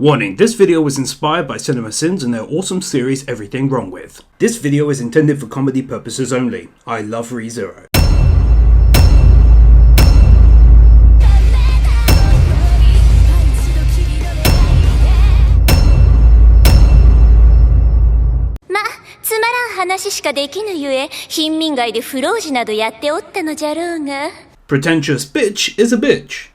Warning, this video was inspired by Cinema Sins and their awesome series Everything Wrong With. This video is intended for comedy purposes only. I love ReZero. Pretentious bitch is a bitch.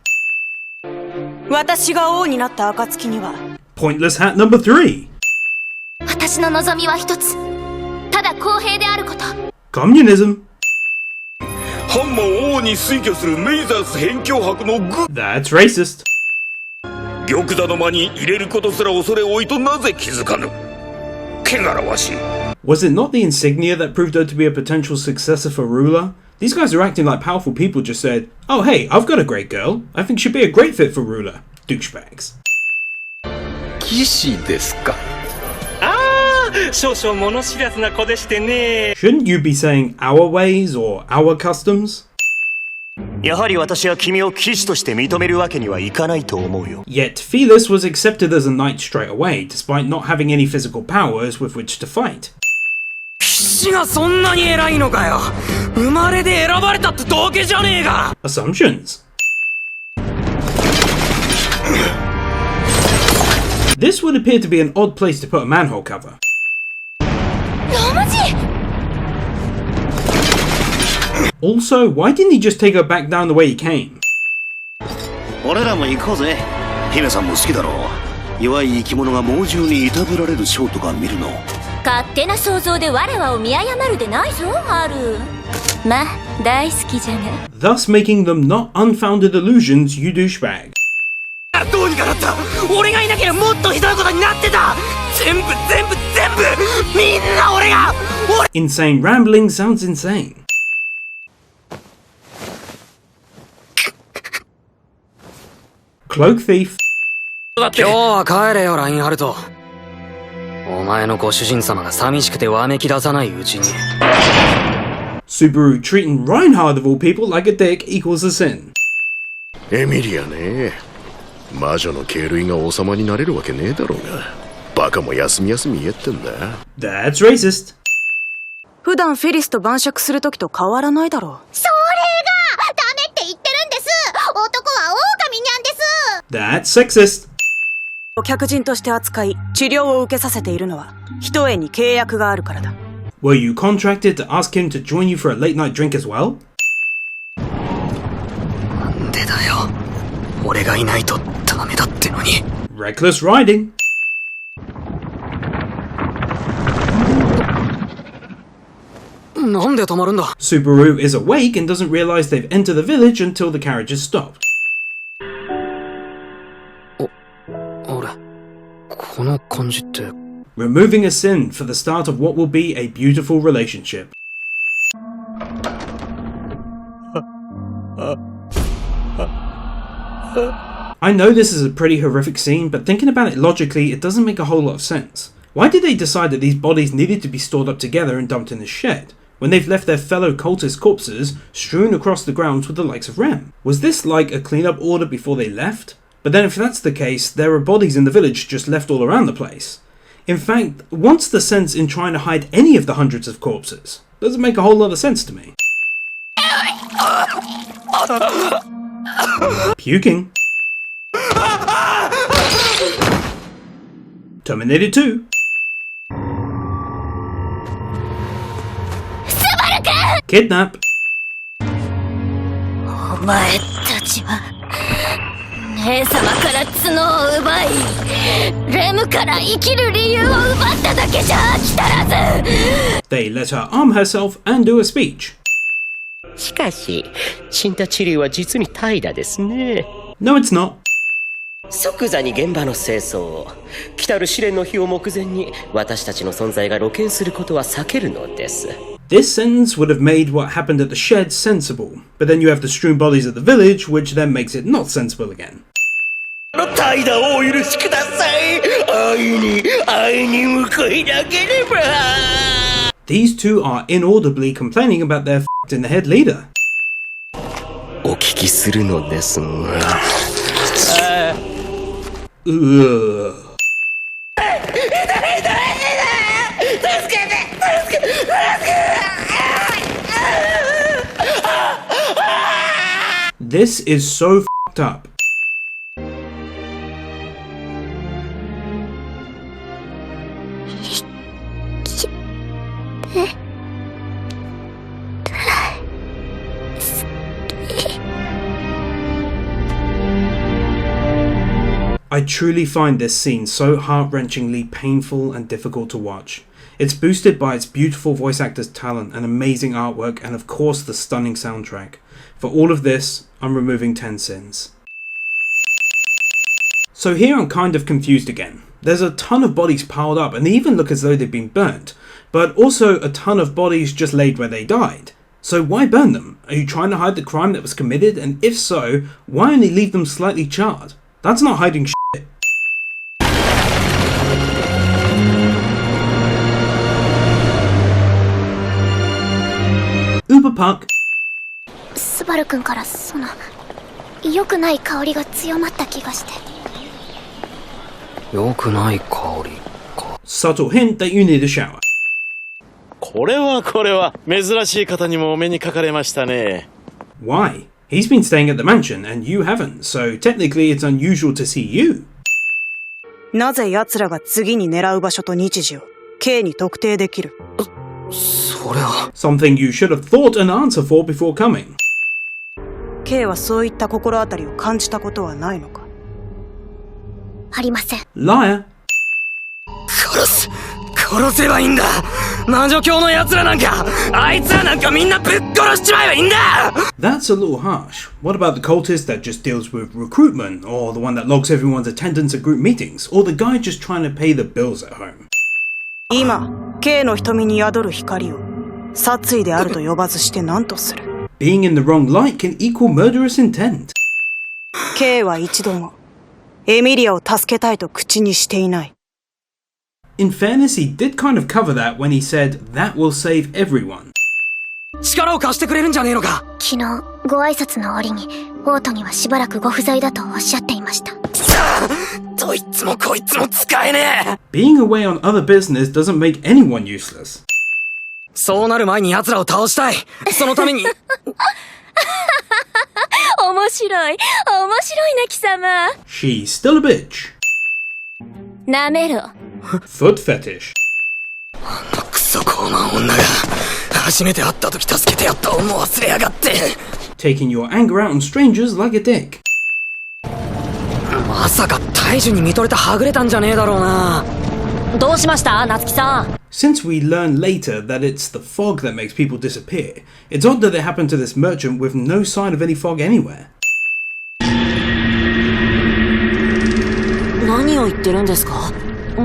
Pointless hat number 3. Communism. That's racist. Was it not the insignia that proved out to be a potential successor for ruler? These guys are acting like powerful people just said, "Oh hey, I've got a great girl. I think she'd be a great fit for ruler." Douchebags. Shouldn't you be saying our ways or our customs? Yet Felis was accepted as a knight straight away, despite not having any physical powers with which to fight. Assumptions. This would appear to be an odd place to put a manhole cover. Also, why didn't he just take her back down the way he came? Thus making them not unfounded illusions, you douchebag. Insane rambling sounds insane. Cloak thief. Subaru treating Reinhard of all people like a dick equals a sin. That's racist. That's sexist. Were you contracted to ask him to join you for a late night drink as well? Reckless riding. Subaru is awake and doesn't realize they've entered the village until the carriage has stopped. Removing a sin for the start of what will be a beautiful relationship. I know this is a pretty horrific scene, but thinking about it logically, it doesn't make a whole lot of sense. Why did they decide that these bodies needed to be stored up together and dumped in this shed, when they've left their fellow cultist corpses strewn across the grounds with the likes of Rem? Was this like a cleanup order before they left? But then if that's the case, there are bodies in the village just left all around the place. In fact, what's the sense in trying to hide any of the hundreds of corpses? Doesn't make a whole lot of sense to me. Puking. Terminator 2. Kidnap. They let her arm herself and do a speech. No, it's not. This sentence would have made what happened at the shed sensible, but then you have the strewn bodies at the village, which then makes it not sensible again. These two are inaudibly complaining about their f***ed in the head leader. Ugh. This is so f***ed up. I truly find this scene so heart-wrenchingly painful and difficult to watch. It's boosted by its beautiful voice actors' talent and amazing artwork, and of course the stunning soundtrack. For all of this, I'm removing 10 sins. So here I'm kind of confused again. There's a ton of bodies piled up and they even look as though they've been burnt, but also a ton of bodies just laid where they died. So why burn them? Are you trying to hide the crime that was committed? And if so, why only leave them slightly charred? That's not hiding shit. Uber Puck. Subaru 君から良くない香りが強まった気がして。良くない香りか。 Subtle hint that you need a shower. これは珍しい方にもお目にかかれましたね。 Why? He's been staying at the mansion and you haven't, so technically it's unusual to see you. なぜ奴らが次に狙う場所と日時を K に特定できる？それは Something you should have thought an answer for before coming. K はそういった心当たりを感じたことはないのか？ありません。 Liar. 殺せばいいんだ。魔女教の奴らなんか、あいつらなんかみんなぶっ殺しちまえばいいんだ。 That's a little harsh. What about the cultist that just deals with recruitment, or the one that logs everyone's attendance at group meetings, or the guy just trying to pay the bills at home? 今 K の瞳に宿る光を殺意であると呼ばずして何とする？ Being in the wrong light can equal murderous intent. K は一度もエミリアを助けたいと口にしていない。 In fairness, he did kind of cover that when he said, that will save everyone. 力を貸してくれるんじゃねえのか。昨日ご挨拶の折にオートにはしばらくご不在だとおっしゃっていました。どいつもこいつも使えねえ。 Being away on other business doesn't make anyone useless. そうなる前に奴らを倒したい。そのために。面白いな貴様。 She's still a bitch. なめろ。 Foot fetish. クソ高慢女が初めて会った時助けてやった恩も忘れやがって。 Taking your anger out on strangers like a dick. まさか大樹に見とれたはぐれたんじゃねえだろうな。どうしました夏希さん。 Since we learn later that it's the fog that makes people disappear, it's odd that it happened to this merchant with no sign of any fog anywhere. 何を言ってるんですか？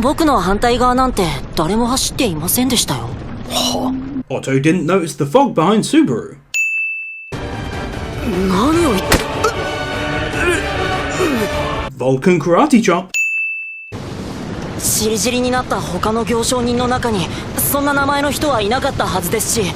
僕の反対側なんて誰も走っていませんでしたよ。は？ Otto didn't notice the fog behind Subaru. 何を言って。 Vulcan karate chop. しりじりになった他の行商人の中にそんな名前の人はいなかったはずですし、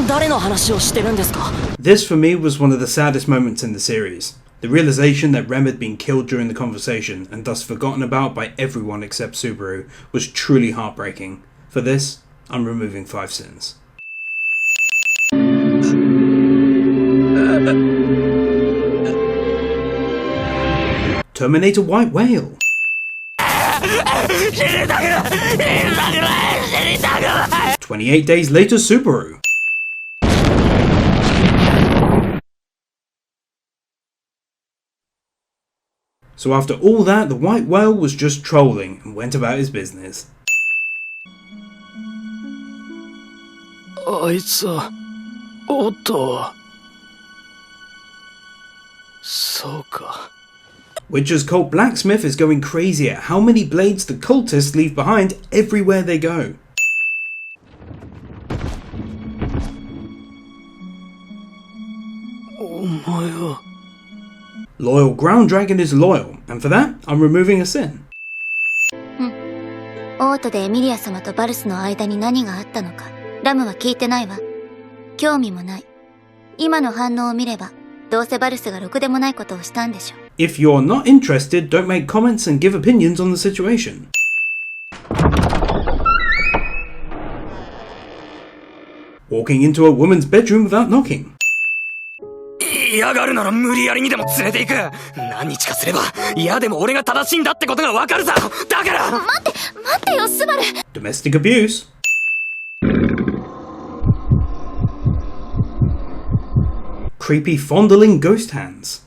誰の話をしてるんですか？ This for me was one of the saddest moments in the series. The realization that Rem had been killed during the conversation and thus forgotten about by everyone except Subaru was truly heartbreaking. For this, I'm removing 5 sins. Terminator White Whale. 28 days later, Subaru. So after all that, the white whale was just trolling and went about his business. あいつはおっと。そうか。 Witcher's cult blacksmith is going crazy at how many blades the cultists leave behind everywhere they go. お前は。 Loyal ground dragon is loyal, and for that, I'm removing a sin. オートでエミリア様とバルスの間に何があったのかラムは聞いてないわ。興味もない。今の反応を見ればどうせバルスがろくでもないことをしたんでしょ。If you're not interested, don't make comments and give opinions on the situation. Walking into a woman's bedroom without knocking. 嫌がるなら無理やりにでも連れて行く。何日かすれば嫌でも俺が正しいんだってことがわかるさ。だから待ってよスバル。 Domestic abuse. Creepy fondling ghost hands.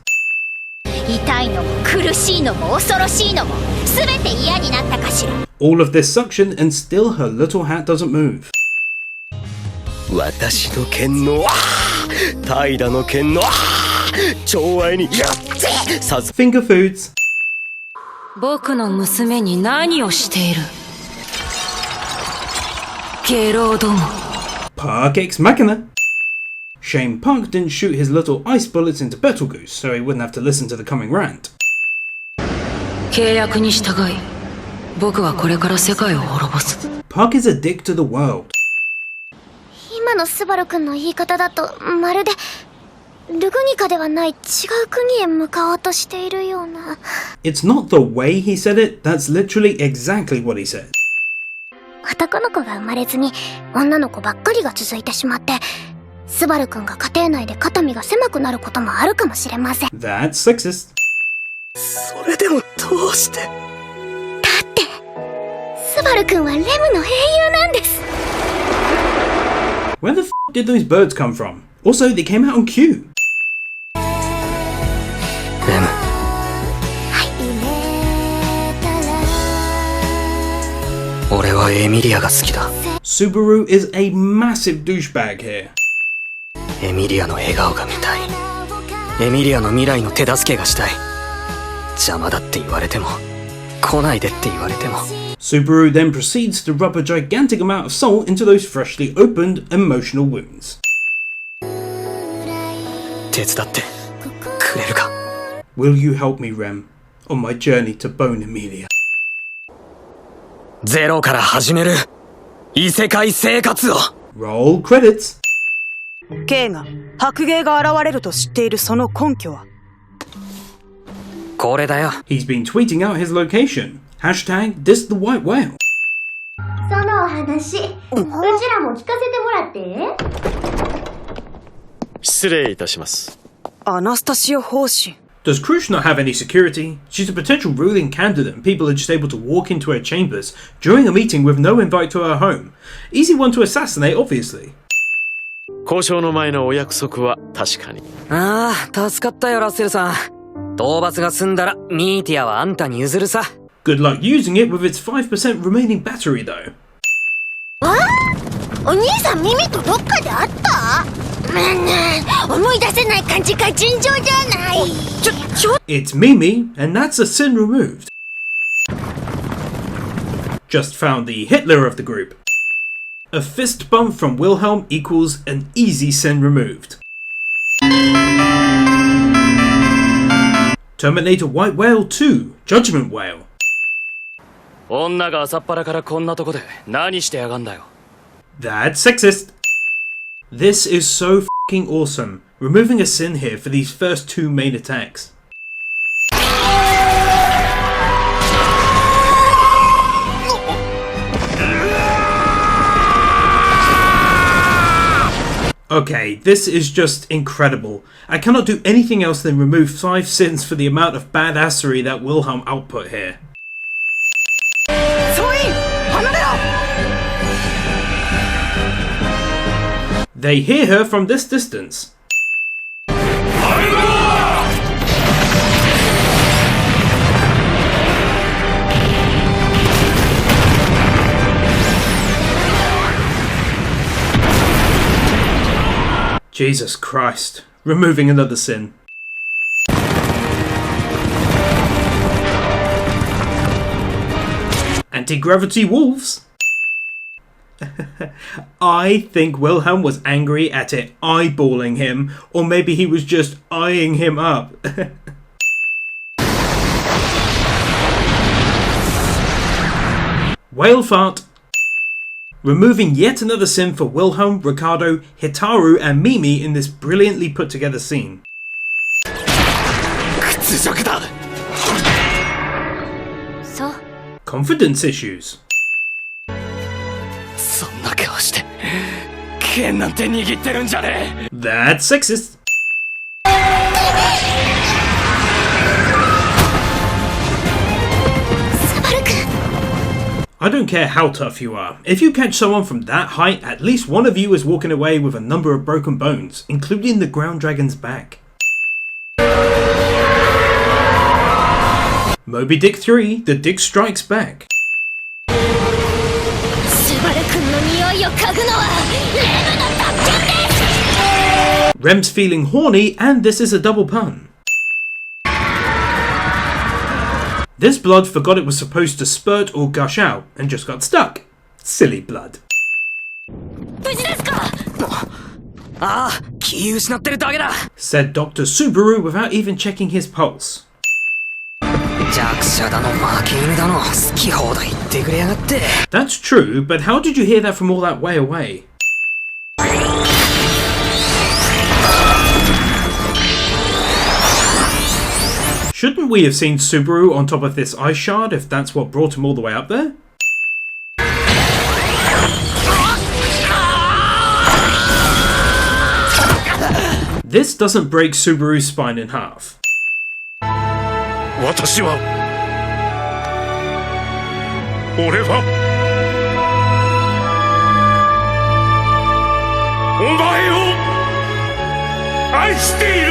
痛いのも苦しいのも恐ろしいのも全て嫌になったかしら。 All of this suction and still her little hat doesn't move. 私の剣の怠惰の剣の寵愛にやってさず Finger foods. 僕の娘に何をしているゲロども Park ex machina. Shame Park didn't shoot his little ice bullets into Betelgeuse so he wouldn't have to listen to the coming rant. 契約に従い僕はこれから世界を滅ぼす Park is a dick to the world. 今のスバル君の言い方だとまるでルグニカではない違う国へ向かおうとしているような。 It's not the way he said it, that's literally exactly what he said. 男の子が生まれずに女の子ばっかりが続いてしまってスバル君が家庭内で肩身が狭くなることもあるかもしれません。 That's sexist. それでもどうしてだってスバル君はレムの英雄なんです。 Where the f*** did those birds come from? Also, they came out on cue. レム 俺はエミリアが好きだ。 Subaru is a massive douchebag here. エミリアの笑顔が見たい。エミリアの未来の手助けがしたい。邪魔だって言われても来ないでって言われても。 Subaru then proceeds to rub a gigantic amount of salt into those freshly opened emotional wounds. 手伝ってくれるか。 Will you help me, Rem, on my journey to bone Emilia? ゼロから始める異世界生活を。 Roll credits. K が白芸が現れると知っているその根拠はこれだよ。 He's been tweeting out his location. Hashtag diss the white whale. そのお話、うちらも聞かせてもらって。失礼いたします。アナスタシア方針。 Does Krush not have any security? She's a potential ruling candidate and people are just able to walk into her chambers during a meeting with no invite to her home. Easy one to assassinate, obviously. 交渉の前のお約束は確かに。ああ、助かったよラッセルさん。討伐が済んだらミーティアはあんたに譲るさ。 Good luck using it with its 5% remaining battery though. お兄さん耳とどっかであった？思い出せない感じが尋常じゃない。It's Mimi, and that's a sin removed. Just found the Hitler of the group. A fist bump from Wilhelm equals an easy sin removed. Terminator White Whale 2, Judgement Whale. 女が朝っぱらからこんなとこで何してやがんだよ。 That's sexist. This is so f***ing awesome. Removing a sin here for these first two main attacks. Okay, this is just incredible. I cannot do anything else than remove 5 sins for the amount of badassery that Wilhelm output here. They hear her from this distance. Jesus Christ. Removing another sin. Anti-gravity wolves. I think Wilhelm was angry at it eyeballing him, or maybe he was just eyeing him up. Whale fart. Removing yet another sin for Wilhelm, Ricardo, Hitaru and Mimi in this brilliantly put together scene. 屈辱だ。そう。 Confidence issues. そんな顔して剣なんて握ってるんじゃねえ。 That's sexist. I don't care how tough you are. If you catch someone from that height, at least one of you is walking away with a number of broken bones, including the ground dragon's back. Moby Dick 3, The Dick Strikes Back. Rem's feeling horny, and this is a double pun. This blood forgot it was supposed to spurt or gush out, and just got stuck. Silly blood. ああ、気失ってるだけだ。 Said Dr. Subaru without even checking his pulse. 弱者だの負け犬だの好き放題言ってくれやがって。 That's true, but how did you hear that from all that way away? Shouldn't we have seen Subaru on top of this ice shard if that's what brought him all the way up there? This doesn't break Subaru's spine in half. 私は俺はお前を愛している。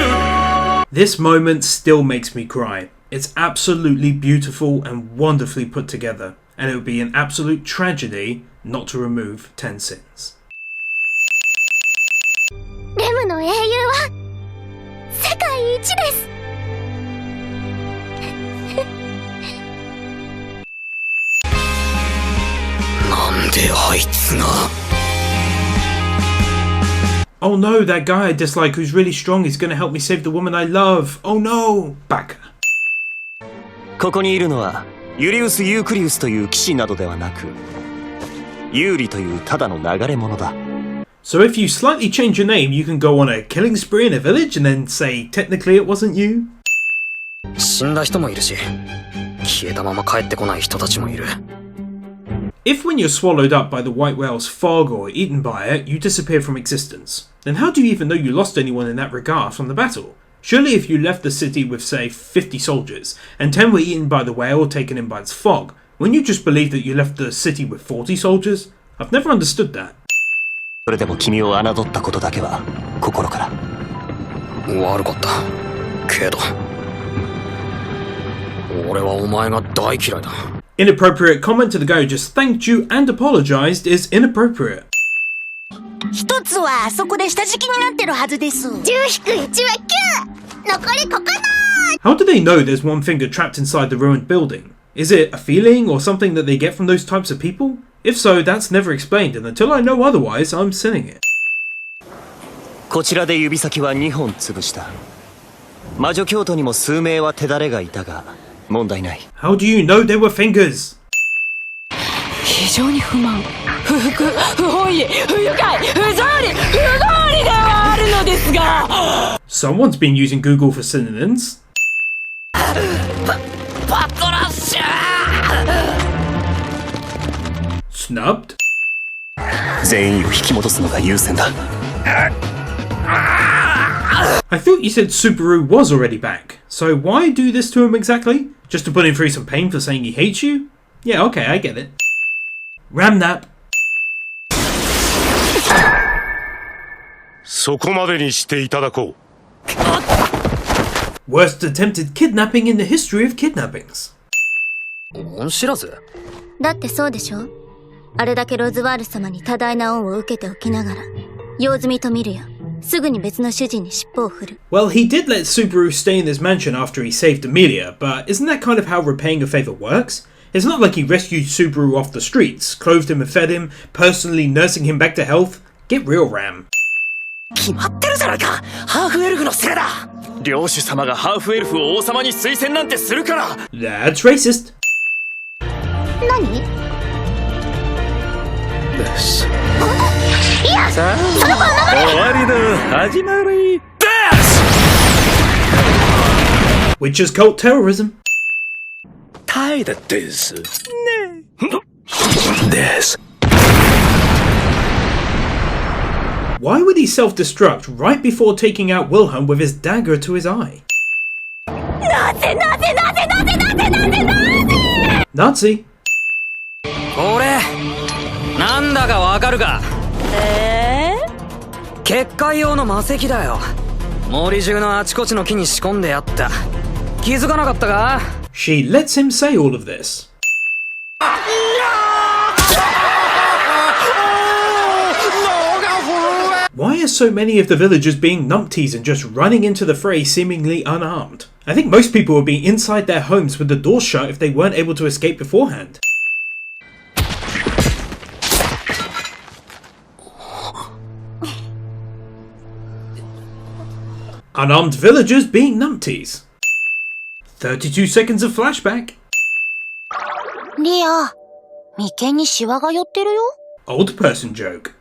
This moment still makes me cry. It's absolutely beautiful and wonderfully put together, and it would be an absolute tragedy not to remove 10 sins. レムの英雄は世界一です。なんであいつが。 Oh no, that guy I dislike who's really strong is gonna help me save the woman I love. Oh no! Baka. ここにいるのはユリウス・ユークリウスという騎士などではなく、ユーリというただの流れ者だ。 So if you slightly change your name, you can go on a killing spree in a village and then say technically it wasn't you? 死んだ人もいるし、消えたまま帰ってこない人たちもいる。 If when you're swallowed up by the white whale's fog or eaten by it, you disappear from existence, then how do you even know you lost anyone in that regard from the battle? Surely if you left the city with, say, 50 soldiers, and 10 were eaten by the whale or taken in by its fog, wouldn't you just believe that you left the city with 40 soldiers? I've never understood that. それでも君を侮ったことだけは心から。悪かった。けど、俺はお前が大嫌いだ。 Inappropriate comment to the guy who just thanked you and apologized is inappropriate. 一つはそこで下敷きになってるはずです。10-1は9。残り9。 How do they know there's one finger trapped inside the ruined building? Is it a feeling or something that they get from those types of people? If so, that's never explained, and until I know otherwise, I'm sinning it. こちらで指先は2本潰した。魔女教徒にも数名は手だれがいたが問題ない。 How do you know they were fingers? 非常に不満、不服、不本意、不愉快、不条理、不合理ではあるのですが。 Someone's been using Google for synonyms. パトラッシュ Snubbed? 全員を引き戻すのが優先だ。 I thought you said Subaru was already back, so why do this to him exactly? Just to put him through some pain for saying he hates you? Yeah, okay, I get it. Ramnap. そこまでにしていただこう。 Worst attempted kidnapping in the history of kidnappings. 恩知らず？だってそうでしょ。あれだけロズワール様に多大な恩を受けておきながら、用済みと見るや、すぐに別の主人に尻尾を振る。 Well, he did let Subaru stay in this mansion after he saved Amelia, but isn't that kind of how repaying a favor works? It's not like he rescued Subaru off the streets, clothed him and fed him, personally nursing him back to health. Get real, Ram. 決まってるじゃないか。ハーフエルフのせいだ。領主様がハーフエルフを王様に推薦なんてするから。 That's racist. 何？よし。いや、その子は守れ。終わりだ。始まり。Witches cult terrorism. タイだですねです Why would he self-destruct right before taking out Wilhelm with his dagger to his eye? Nazi. これなんだかわかるか？結界用の魔石だよ。森中のあちこちの木に仕込んであった。気づかなかったか？ She lets him say all of this. Why are so many of the villagers being numpties and just running into the fray seemingly unarmed? I think most people would be inside their homes with the doors shut if they weren't able to escape beforehand. Unarmed villagers being numpties. 32 seconds of flashback. リア、眉間にシワが寄ってるよ。 Old person joke.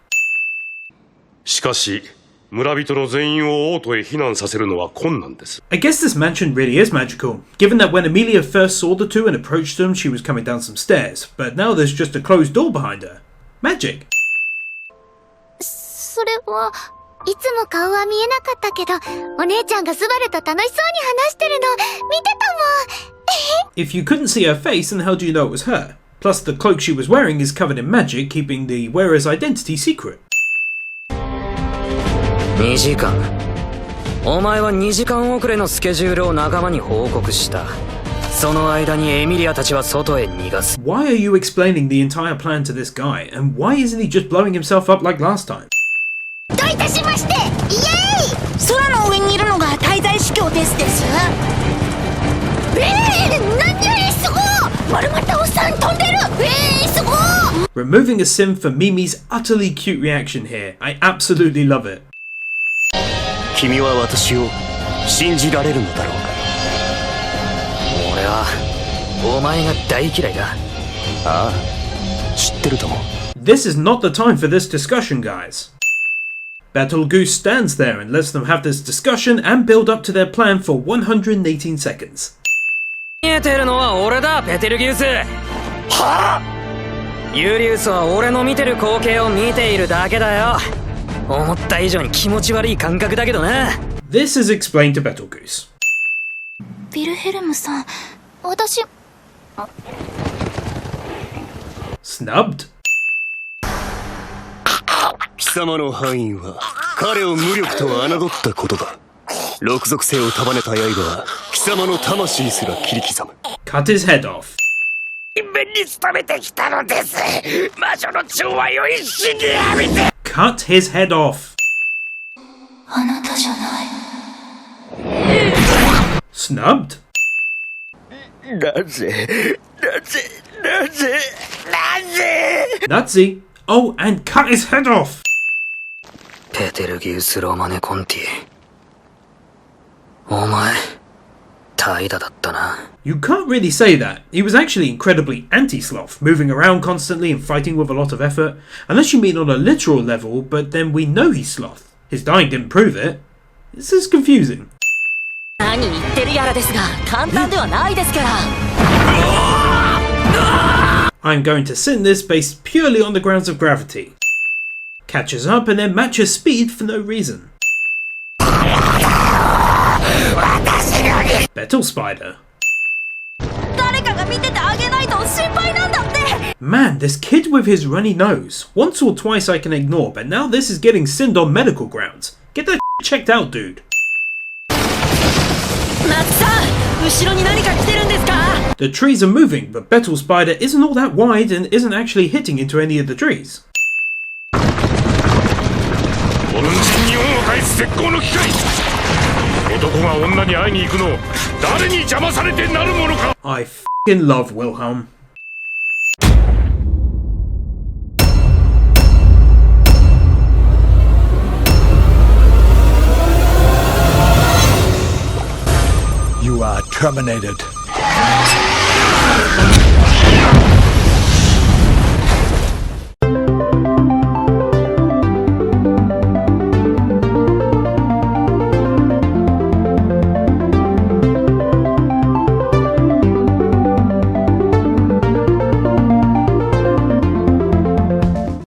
しかし村人の全員を王都へ避難させるのは困難です。 I guess this mansion really is magical, given that when Amelia first saw the two and approached them, she was coming down some stairs, but now there's just a closed door behind her. Magic. それはいつも顔は見えなかったけど、お姉ちゃんがスバルと楽しそうに話してるの見てたもん。If you couldn't see her face, then how do you know it was her? Plus, the cloak she was wearing is covered in magic, keeping the wearer's identity secret. 2時間。お前は2時間遅れのスケジュールを仲間に報告した。その間にエミリアたちは外へ逃がす。Why are you explaining the entire plan to this guy, and why isn't he just blowing himself up like last time? どういたしまして、イエーイ！空の上にいるのが滞在司教です。何すごい！丸まったおっさん飛んでる！すごい！ Removing a sim for Mimi's utterly cute reaction here. I absolutely love it. 君は私を信じられるのだろうか？俺はお前が大嫌いだ。ああ、知ってるとも。 This is not the time for this discussion, guys. Betelgeuse stands there and lets them have this discussion and build up to their plan for 118 seconds. 見えてるのは俺だ、ベテルギウス。はあ？ユリウスは俺の見てる光景を見ているだけだよ。思った以上に気持ち悪い感覚だけどな。This is explained to Betelgeuse. ヴィルヘルムさん、私 Snubbed? 貴様の敗因は彼を無力と侮ったことだ。六属性を束ねた刃は貴様の魂すら切り刻む。 Cut his head off. 面に勤めてきたのです。魔女の寵愛を一心に浴びて。 Cut his head off. あなたじゃない。Snubbed? なぜ Nazi? Oh, and cut his head off! ペテルギウス・ロマネ・コンティ。お前、怠惰だったな。You can't really say that. He was actually incredibly anti-sloth, moving around constantly and fighting with a lot of effort. Unless you mean on a literal level, but then we know he's sloth. His dying didn't prove it. This is confusing. 何言ってるやらですが、簡単ではないですから。I'm going to sin this based purely on the grounds of gravity. Catches up and then matches speed for no reason. Betel Spider. Man, this kid with his runny nose. Once or twice I can ignore, but now this is getting sinned on medical grounds. Get that checked out, dude. The trees are moving, but Betel Spider isn't all that wide and isn't actually hitting into any of the trees. I f***ing love Wilhelm. You are terminated.